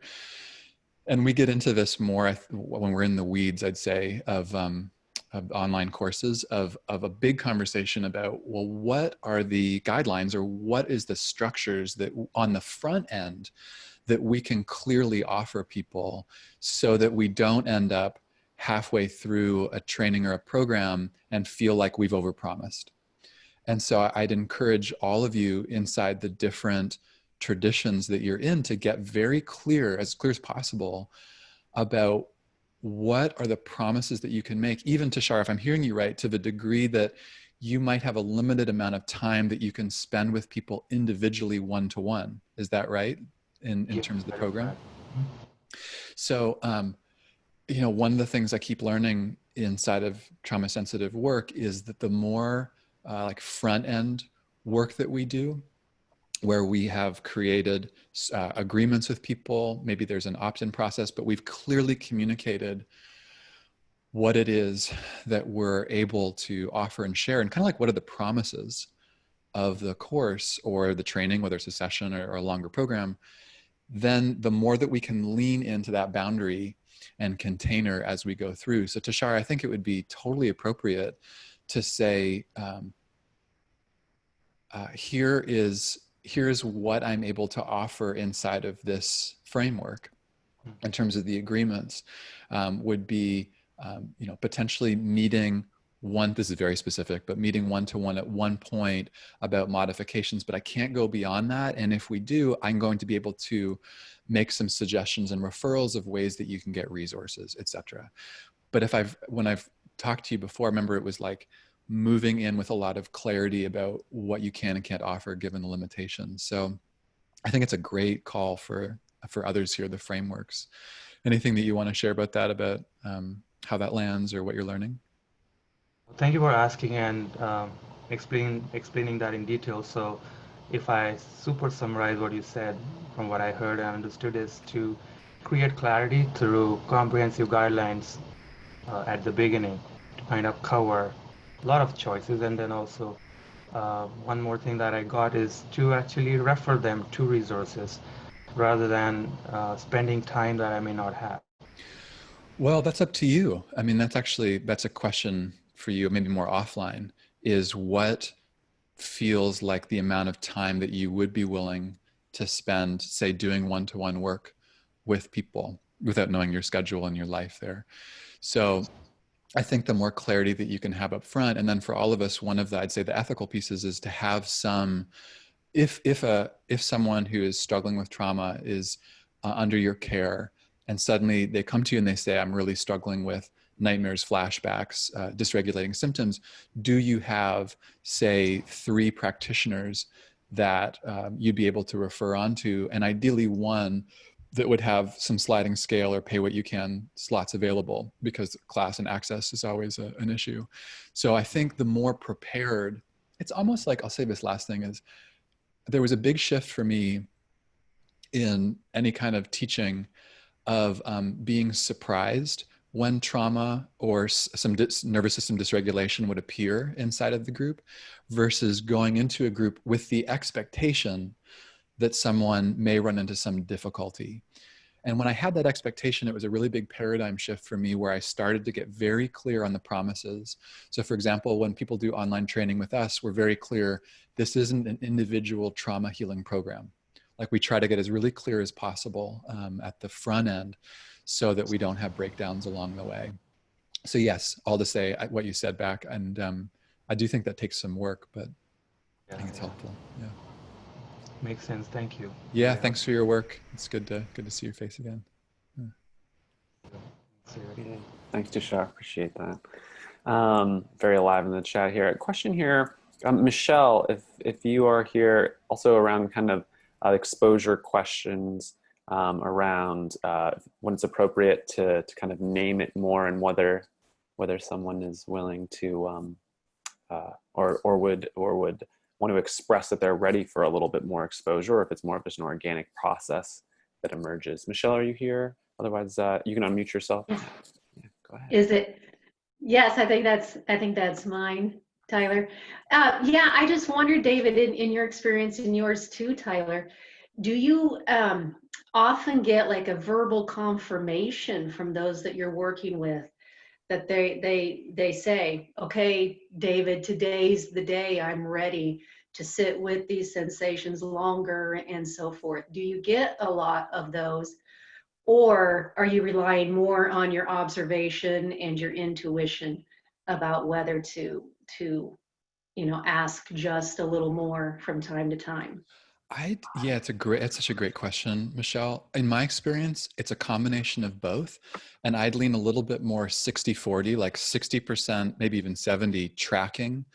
and we get into this more when we're in the weeds, I'd say, of online courses, of a big conversation about, well, what are the guidelines, or what is the structures that on the front end that we can clearly offer people, so that we don't end up halfway through a training or a program and feel like we've overpromised. And so I'd encourage all of you inside the different traditions that you're in to get very clear as possible about what are the promises that you can make, even to Shar, if I'm hearing you right, to the degree that you might have a limited amount of time that you can spend with people individually one-to-one. Is that right? In Yes, terms of the that is program? correct. So, one of the things I keep learning inside of trauma sensitive work is that the more like front end work that we do, where we have created agreements with people, maybe there's an opt-in process, but we've clearly communicated what it is that we're able to offer and share, and kind of like what are the promises of the course or the training, whether it's a session or a longer program. then the more that we can lean into that boundary and container as we go through. So Tashara, I think it would be totally appropriate to say, here's what I'm able to offer inside of this framework in terms of the agreements, would be, potentially meeting one, this is very specific, but meeting one-to-one at one point about modifications, but I can't go beyond that. And if we do, I'm going to be able to make some suggestions and referrals of ways that you can get resources, etc. But when I've talked to you before, remember it was like moving in with a lot of clarity about what you can and can't offer given the limitations. So I think it's a great call for others here, the frameworks. Anything that you want to share about that, about how that lands or what you're learning? Thank you for asking and explaining that in detail. So if I super summarize what you said from what I heard and understood is to create clarity through comprehensive guidelines at the beginning to kind of cover a lot of choices. And then also one more thing that I got is to actually refer them to resources rather than spending time that I may not have. Well, that's up to you. I mean, that's a question for you, maybe more offline, is what feels like the amount of time that you would be willing to spend, say, doing one-to-one work with people without knowing your schedule and your life there. So I think the more clarity that you can have up front, and then for all of us, one of the, I'd say the ethical pieces is to have some, if someone who is struggling with trauma is under your care, and suddenly they come to you and they say, I'm really struggling with nightmares, flashbacks, dysregulating symptoms, do you have, say, 3 practitioners that you'd be able to refer on to, and ideally one that would have some sliding scale or pay what you can slots available, because class and access is always an issue. So I think the more prepared, it's almost like, I'll say this last thing is, there was a big shift for me in any kind of teaching of being surprised when trauma or some nervous system dysregulation would appear inside of the group, versus going into a group with the expectation that someone may run into some difficulty. And when I had that expectation, it was a really big paradigm shift for me, where I started to get very clear on the promises. So for example, when people do online training with us, we're very clear, this isn't an individual trauma healing program. Like, we try to get as really clear as possible at the front end, so that we don't have breakdowns along the way. So yes, all to say what you said back. And I do think that takes some work, but I think it's helpful. Yeah. Makes sense. Thank you. Yeah, thanks for your work. It's good to see your face again. Yeah. Thanks, Tushar. Appreciate that. Very alive in the chat here. A question here, Michelle, if you are here, also around kind of exposure questions around when it's appropriate to kind of name it more, and whether someone is willing to or would want to express that they're ready for a little bit more exposure, or if it's more of just an organic process that emerges. Michelle, are you here? Otherwise, you can unmute yourself. Yeah, go ahead. Is it? Yes, I think that's mine, Tyler. Yeah, I just wondered, David, in your experience, and yours too, Tyler, do you often get like a verbal confirmation from those that you're working with, that they say, okay, David, today's the day I'm ready to sit with these sensations longer and so forth? Do you get a lot of those? Or are you relying more on your observation and your intuition about whether to ask just a little more from time to time? Yeah, it's such a great question, Michelle. In my experience, it's a combination of both. And I'd lean a little bit more 60-40, like 60%, maybe even 70 tracking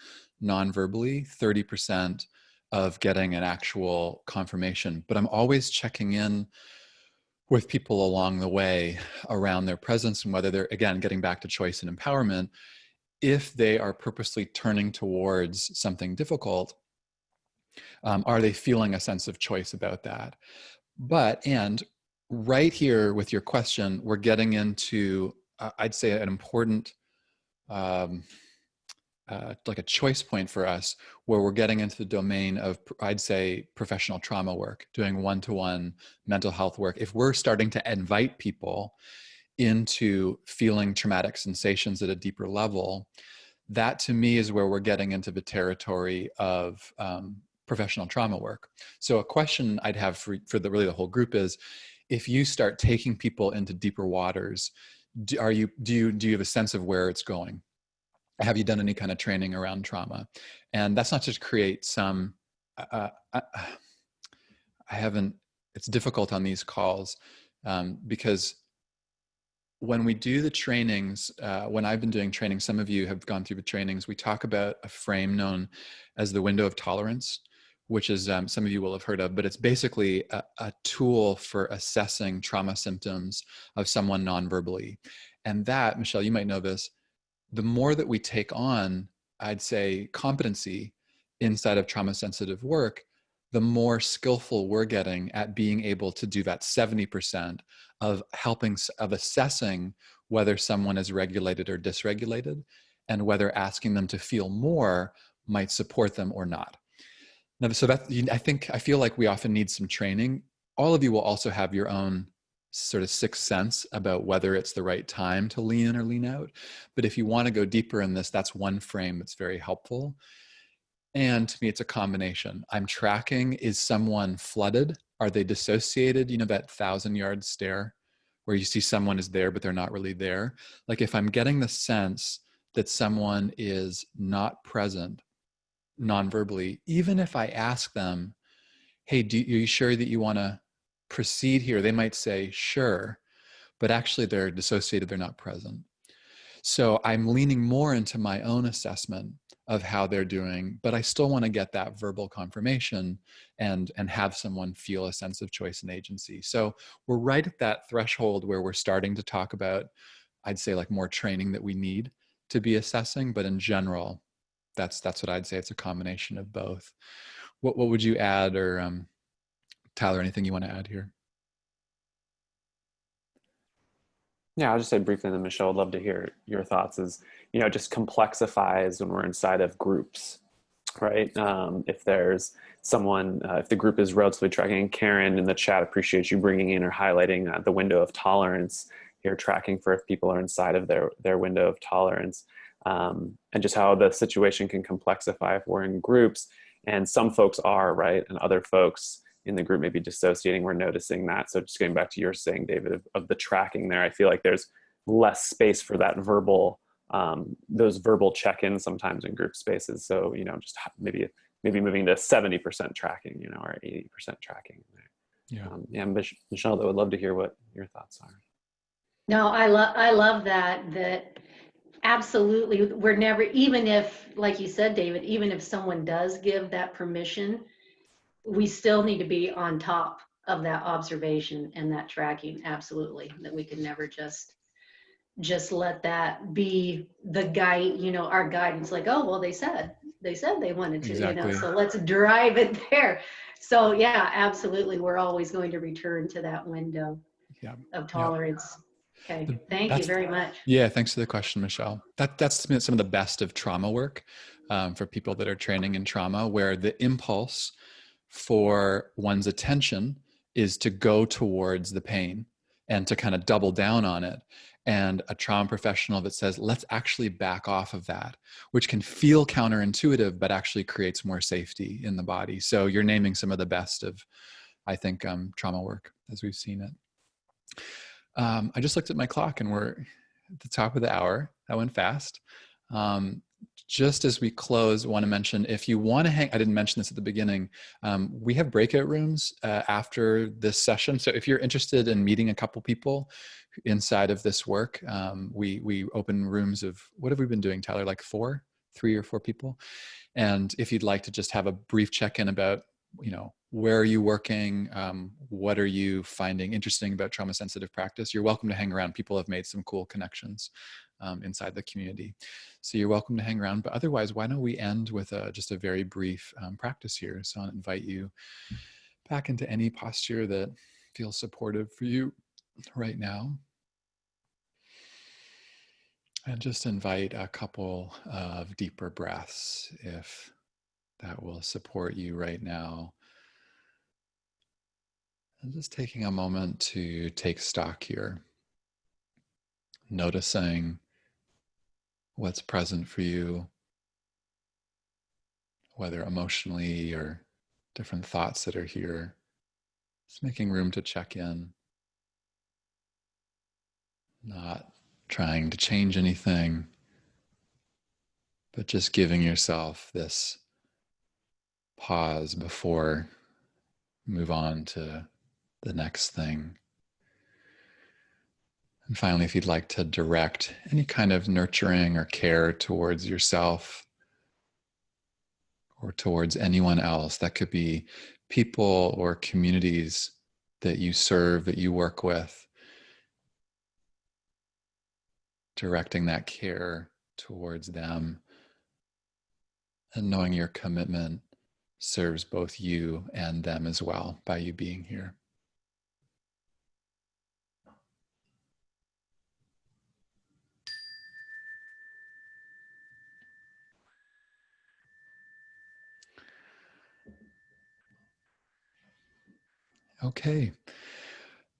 non-verbally, 30% of getting an actual confirmation. But I'm always checking in with people along the way around their presence, and whether they're, again, getting back to choice and empowerment, if they are purposely turning towards something difficult, are they feeling a sense of choice about that? And right here with your question, we're getting into, I'd say, an important like a choice point for us where we're getting into the domain of, I'd say, professional trauma work, doing one-to-one mental health work. If we're starting to invite people into feeling traumatic sensations at a deeper level, that to me is where we're getting into the territory of professional trauma work. So a question I'd have for really the whole group is, if you start taking people into deeper waters, do you have a sense of where it's going? Have you done any kind of training around trauma? And that's not just create some, I haven't, it's difficult on these calls because when we do the trainings, when I've been doing training, some of you have gone through the trainings, we talk about a frame known as the window of tolerance, which is some of you will have heard of, but it's basically a tool for assessing trauma symptoms of someone non-verbally. And that, Michelle, you might know this, the more that we take on, I'd say, competency inside of trauma-sensitive work, the more skillful we're getting at being able to do that 70% of assessing whether someone is regulated or dysregulated, and whether asking them to feel more might support them or not. Now, so that, I feel like we often need some training. All of you will also have your own sort of sixth sense about whether it's the right time to lean in or lean out. But if you want to go deeper in this, that's one frame that's very helpful. And to me, it's a combination. I'm tracking, is someone flooded? Are they dissociated? You know, that 1,000-yard stare where you see someone is there, but they're not really there. Like if I'm getting the sense that someone is not present non-verbally, even if I ask them, hey, are you sure that you want to proceed here? They might say, sure, but actually they're dissociated, they're not present. So I'm leaning more into my own assessment of how they're doing, but I still want to get that verbal confirmation and have someone feel a sense of choice and agency. So we're right at that threshold where we're starting to talk about, I'd say, like more training that we need to be assessing, but in general, that's what I'd say. It's a combination of both. What would you add, or Tyler, anything you want to add here? Yeah, I'll just say briefly, and then Michelle, I'd love to hear your thoughts. Is, you know, just complexifies when we're inside of groups, right? If there's someone, if the group is relatively tracking, Karen in the chat appreciates you bringing in or highlighting the window of tolerance here, tracking for if people are inside of their window of tolerance, and just how the situation can complexify if we're in groups. And some folks are, right, and other folks in the group may be dissociating. We're noticing that. So just getting back to your saying, David, of the tracking there, I feel like there's less space for that verbal, those verbal check-ins sometimes in group spaces. So, you know, just maybe moving to 70% tracking, you know, or 80% tracking. Yeah. Yeah, Michelle, I would love to hear what your thoughts are. No, I love that absolutely, we're never, even if, like you said, David, even if someone does give that permission, we still need to be on top of that observation and that tracking. Absolutely, that we can never just let that be the guide, you know, our guidance. Like, oh, well, they said they wanted to, Exactly. you know, so let's drive it there. So yeah, absolutely, we're always going to return to that window of tolerance. Okay, thank you very much. Yeah, thanks for the question, Michelle. That's some of the best of trauma work for people that are training in trauma, where the impulse for one's attention is to go towards the pain and to kind of double down on it. And a trauma professional that says, let's actually back off of that, which can feel counterintuitive, but actually creates more safety in the body. So you're naming some of the best of, I think, trauma work as we've seen it. I just looked at my clock and we're at the top of the hour. That went fast. Just as we close, I want to mention, if you want to hang, I didn't mention this at the beginning, we have breakout rooms after this session. So if you're interested in meeting a couple people inside of this work, we open rooms of, what have we been doing, Tyler, like 3 or 4 people? And if you'd like to just have a brief check-in about, you know, where are you working? What are you finding interesting about trauma-sensitive practice? You're welcome to hang around. People have made some cool connections inside the community. So you're welcome to hang around. But otherwise, why don't we end with just a very brief practice here? So I'll invite you back into any posture that feels supportive for you right now. And just invite a couple of deeper breaths if that will support you right now. And just taking a moment to take stock here, noticing what's present for you, whether emotionally or different thoughts that are here. Just making room to check in, not trying to change anything, but just giving yourself this pause before move on to the next thing. And finally, if you'd like to direct any kind of nurturing or care towards yourself or towards anyone else, that could be people or communities that you serve, that you work with, directing that care towards them and knowing your commitment serves both you and them as well by you being here. Okay.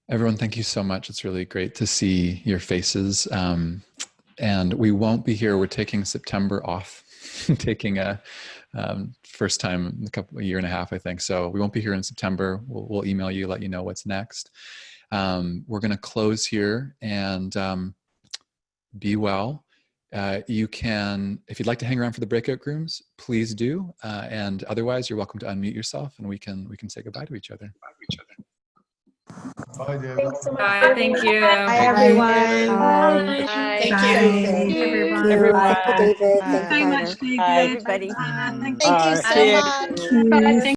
Everyone, thank you so much. It's really great to see your faces. And we won't be here. We're taking September off, taking a first time in a year and a half, I think. So we won't be here in September. We'll email you, let you know what's next. We're going to close here and be well. You can, if you'd like to hang around for the breakout rooms, please do. And otherwise, you're welcome to unmute yourself, and we can say goodbye to each other. Bye, David. Thanks so much. Bye. Thank you. Bye, everyone. Bye. Thank Bye. you. Thank Thank you, you. everyone. Thank you, David. Thank Thank you you, so much, Tyler. David. Bye. Everybody. Thank you so Bye. much. Cheers.